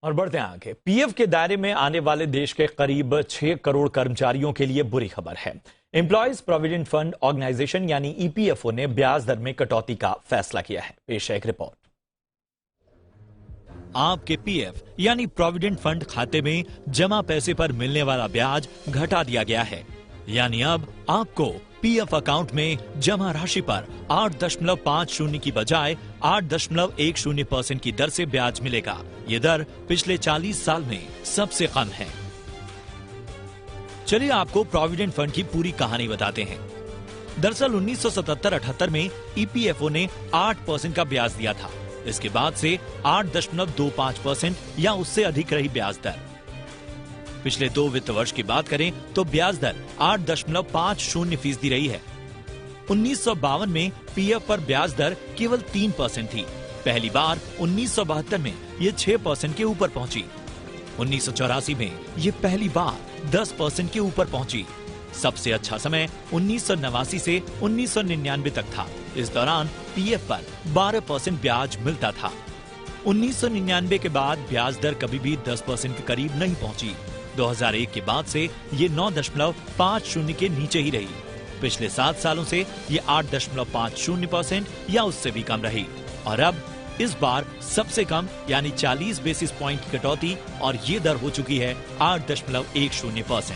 और बढ़ते हैं आगे। पीएफ के दायरे में आने वाले देश के करीब 6 करोड़ कर्मचारियों के लिए बुरी खबर है। एम्प्लॉयज प्रोविडेंट फंड ऑर्गेनाइजेशन यानी ईपीएफओ ने ब्याज दर में कटौती का फैसला किया है। पेश है एक रिपोर्ट। आपके पीएफ यानी प्रोविडेंट फंड खाते में जमा पैसे पर मिलने वाला ब्याज घटा दिया गया है। यानी अब आपको पीएफ अकाउंट में जमा राशि पर 8.50 की बजाय 8.10% की दर से ब्याज मिलेगा। ये दर पिछले 40 साल में सबसे कम है। चलिए आपको प्रोविडेंट फंड की पूरी कहानी बताते हैं। दरअसल 1977-78 में ईपीएफओ ने 8% का ब्याज दिया था। इसके बाद से 8.25% या उससे अधिक रही ब्याज दर। पिछले 2 वित्त वर्ष की बात करें तो ब्याज दर 8.50% रही है। 1952 में पीएफ पर ब्याज दर केवल 3% थी। पहली बार 1972 में ये 6% के ऊपर पहुंची। 1984 में ये पहली बार 10% के ऊपर पहुंची। सबसे अच्छा समय 1989 से 1999 तक था। इस दौरान पीएफ पर 12% ब्याज मिलता था। 1999 के बाद ब्याज दर कभी भी 10% के करीब नहीं पहुंची। 2001 के बाद से ये 9.50 के नीचे ही रही। पिछले 7 सालों से ये 8.50% या उससे भी कम रही। और अब इस बार सबसे कम यानी 40 बेसिस पॉइंट की कटौती और ये दर हो चुकी है 8.10%।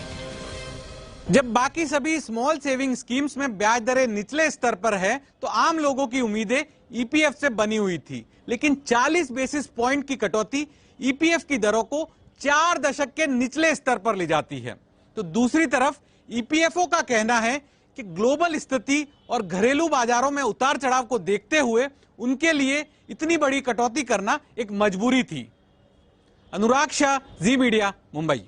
जब बाकी सभी स्मॉल सेविंग स्कीम्स में ब्याज दरें निचले स्तर पर है तो आम लोगों की उम्मीदें ईपीएफ से बनी हुई थी। लेकिन 40 बेसिस पॉइंट की कटौती ईपीएफ की दरों को 4 दशक के निचले स्तर पर ले जाती है। तो दूसरी तरफ ईपीएफओ का कहना है कि ग्लोबल स्थिति और घरेलू बाजारों में उतार चढ़ाव को देखते हुए उनके लिए इतनी बड़ी कटौती करना एक मजबूरी थी। अनुराग शाह, जी मीडिया, मुंबई।